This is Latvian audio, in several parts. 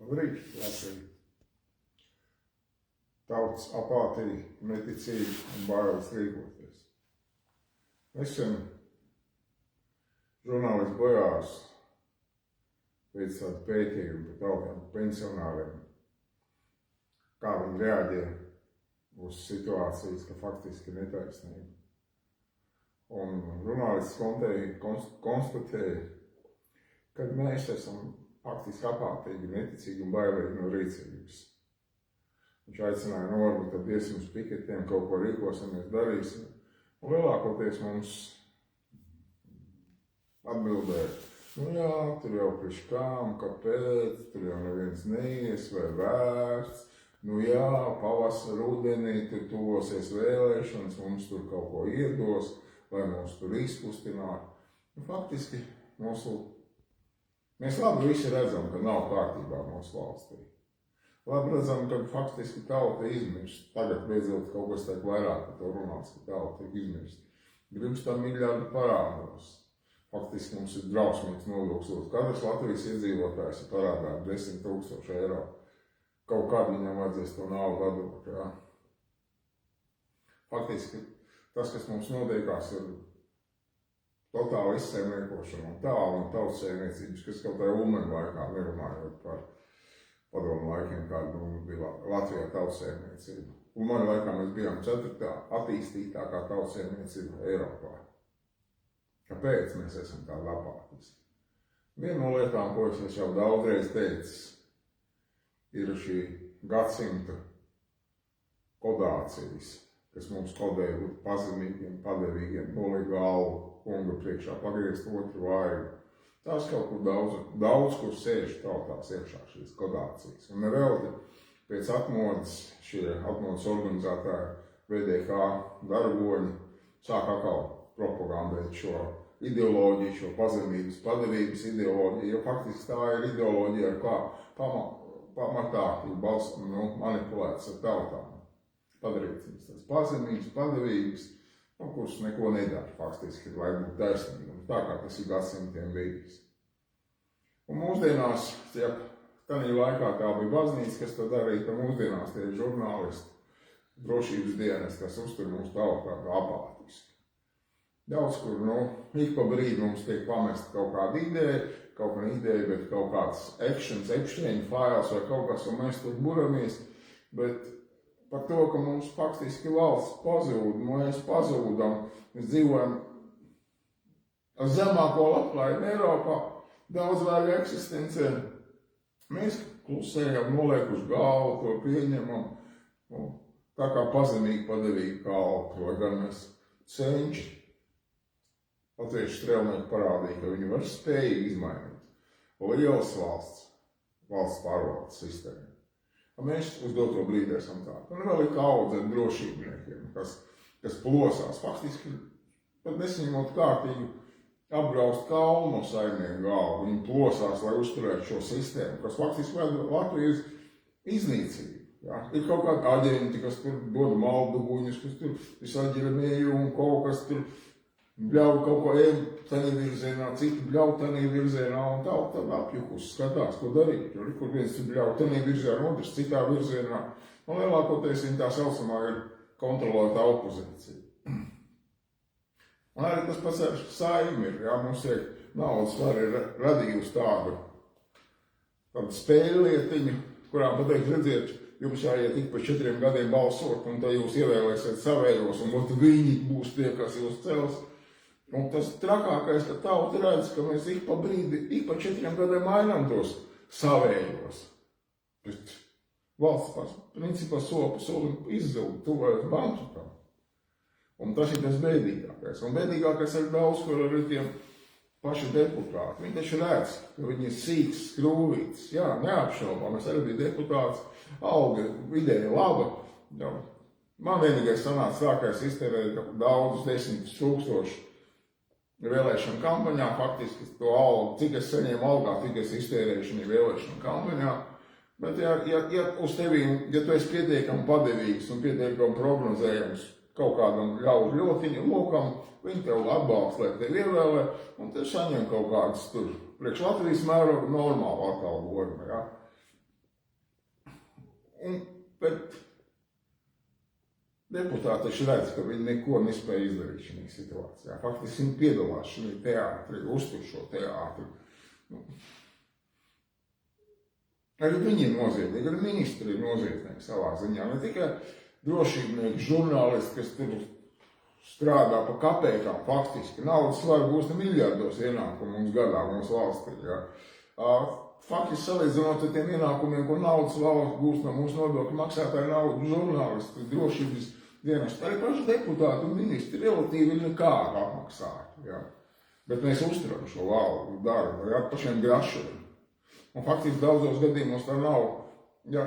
Labrīt, Latvija. Tautas apātija, neticība un bailes rīkoties. Nesen žurnālists Bojārs veic tādu pētījumu par tautiem pensionāriem, kā viņi reaģē uz situācijas, ka faktiski ir netaisnība. Un žurnālists konstatēja, ka mēs esam faktiski apātīgi, neticīgi un bailīgi no rīcības. Viņš aicināja, varbūt tad iesim uz piketiem, kaut ko rīkosimies, darīsim. Un lielākoties mums atbildēja, jā, tur jau priekš kām, kāpēc, tur jau neviens neies vai vērts. Jā, pavasar, rudenī, tur tuvosies vēlēšanas, mums tur kaut ko iedos, lai mūs tur izkustinātu. Faktiski mēs labi visi redzam, ka nav kārtībā mūsu valstī. Labi redzam, ka faktiski tauta izmirst. Tagad beidzot kaut kas tiek vairāk par to runāts, ka tauta tiek izmirst. Gribas tā miljardu parādos. Faktiski mums ir drausmīgs nodoklis. Katrs Latvijas iedzīvotājs ir parādā 10 000 eiro. Kaut kād viņam vajadzēs to naudu atdot, jā. Faktiski tas, kas mums notiekās, ir totāla izsaimniekošana un tautssaimniecības, kas kaut tā Ulmaņa laikā, nerunājot par padomu laikiem, kāda mums bija Latvijā tautssaimniecība. Ulmaņa laikā mēs bijām 4. attīstītākā tautssaimniecība Eiropā. Kāpēc mēs esam tādi apātiski? Viena no lietām, ko es jau daudzreiz teicis, ir šī gadsimta kodācijas, kas mums kodē būt pazemīgiem, padevīgiem, nolikt galvu kunga priekšā, pagriezt otru vaigu. Tās kaut kur daudz kur sēž tautās iekšā šīs kodācijas. Un nevelti pēc atmodas šie atmodas organizētāji VDK darboņi sāk atkal propagandēt šo ideoloģiju, šo pazemības, padevības ideoloģiju, jo faktiski tā ir ideoloģija, ar kā pamatā ir manipulēts ar tautām. Padarīts viņas tās pazemības, padevības, kuras neko nedara faktiski, lai būtu taisnīgums, tā kā tas ir gadsimtiem bijis. Un mūsdienās, tādā laikā tā bija baznīca, kas to darīja, tad mūsdienās tie žurnālisti, drošības dienas, kas uztur mūsu tautu kā apātiski. Daudz kur, ik pa brīdi mums tiek pamesta kaut kāda ideja, bet kaut kāds actions, Epstein files vai kaut kas, un mēs tur buramies, bet par to, ka mums faktiski valsts pazūd, mēs pazūdam, mēs dzīvojam ar zemāko labklājību Eiropā, daudz vēl eksistencē. Mēs klusējam, noliekuši galvu, to pieņemam, tā kā pazemīgi padevīgi kalpi, lai gan mēs cenši. Latviešu strēlnieki parādīja, ka viņi var spējīgi izmainīt lielas valsts pārvaldes sistēmu. Un mēs uz doto brīdi esam tādi. Un vēl ir kaudze drošībniekiem, kas plosās. Faktiski, pat nesaņemot kārtīgi apgraust kaulu no saimnieku galvu, viņi plosās, lai uzturētu šo sistēmu, kas faktiski vajag Latvijas iznīcību. Ja? Ir kaut kādi aģenti, kas tur dod malduguņus, kas tur visaģiramēju un kaut kas tur bļauj kaut ko tādā virzienā, citi bļauj tādā virzienā, un tā apjukus skatās, ko darīt. Jo kur viens bļauj tādā virzienā, otrs citā virzienā. Un lielākoties viņa tā saucamā ir kontrolēta opozīcija. Un arī tas pats ar saimi ir, mums naudas var ir radījusi tādu spēļlietiņu, kurām pateikt, redziet, jums jāiet tik pa 4 gadiem balsot, un tad jūs ievēlēsiet savējos, un viņi būs tie, kas jūs cels. Un tas trakākais, ka tauta redz, ka mēs ik pa brīdi, ik pa 4 gadiem mainām tos savējos. Bet valsts principā solim izzūd, tuvojas bankrotam. Un tas ir tas bēdīgākais. Un bēdīgākais ir daudz, kur arī tiem paši deputāti. Viņi taču redz, ka viņi ir sīks, skrūvīts. Jā, neapšaubām, es arī biju deputāts, alga vidēji laba. Jā. Man vienīgais sanāca tā, ka es iztērēju daudzus 10 000 vēlēšanu kampaņā, faktiski to algu, cik es saņēmu algā, cik es iztērēju šajā vēlēšanu kampaņā. Bet ja uz tevīm, ja tu esi pietiekami padevīgs un pietiekami prognozējams kaut kādam ļaužu ļotiņu lokam, viņi tev atbalsta, lai tevi ievēlē, un te saņem kaut kādas tur priekš Latvijas mēroga normālu atalgojumu. Ja? Bet deputāti taču redz, ka viņi neko nespēja izdarīt šajā situācijā. Faktiski viņi piedalās šajā teātrī, uztur šo teātri. Arī viņi ir noziedzīgi, arī ministri ir noziedzīgi savā ziņā. Ne tikai drošībnieki, žurnālisti, kas tur strādā pa kapēkām faktiski. Naudas var gūst miljardos ienākumu mums gadā mūsu valstī. Ja. Faktiski salīdzinot ar tiem ienākumiem, ko naudas valsts gūst no mūsu nodokļu maksātāju naudu, žurnālisti, drošības dienas, arī paši deputāti un ministri relatīvi ir nekādu apmaksāti. Ja. Bet mēs uzturam šo valdu darbu ar pašiem grašiem. Un faktiski daudzos gadījumos tā nav, ja,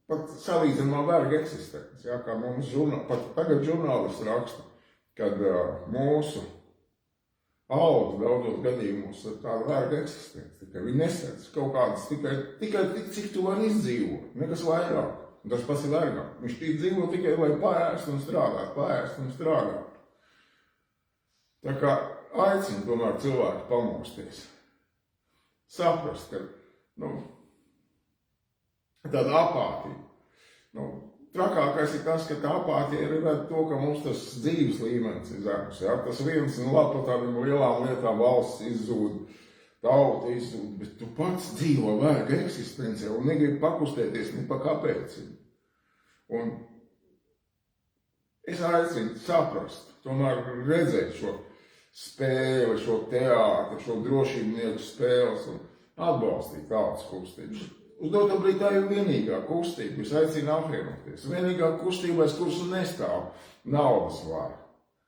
pat salīdzinājumā verga eksistence. Ja, kā mums pat tagad žurnālisti raksta, kad mūsu alga daudzos gadījumos ir tāda verga eksistence, tikai viņi nesedz kaut kādas tikai cik tu vari izdzīvot, nekas vairāk. Un tas pats ir vergāk. Viņš dzīvo tikai, lai paēst un strādāt. Tā kā aicinu tomēr cilvēku pamosties. Saprast, ka tāda apātija. Trakākais ir tas, ka tā apātija ir ved to, ka mums tas dzīves līmenis ir zems. Ja? Tas viens labi par tādām lielām lietām valsts izzūd, tauta izzūd, bet tu pats dzīvo verga eksistencē un negribi pakustēties ne pa kāpēc. Un es aicinu saprast, tomēr redzēt šo spēli, šo teātru, šo drošībnieku spēles un atbalstīt tādas kustības. Uz doto brīdi tā ir vienīgā kustība, es aicinu apvienoties. Vienīgā kustība, aiz kuras nestāv naudas vara,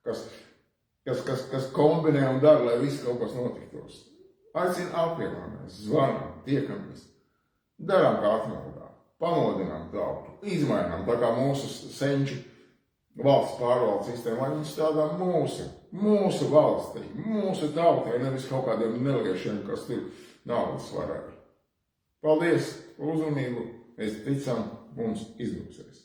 kas kombinē un dara, lai viss kaut kas notiktos. Aicinu apvienoties, zvanam, tiekamies, darām kā atmodā, pamodinām tautu, izmainām tā kā mūsu senči valsts pārvaldes sistēma, lai viņi strādā mūsu valstī, mūsu tautai, nevis kaut kādiem neliešiem, kas tur naudas varēja. Paldies par uzmanību, mēs ticam, mums izdosies.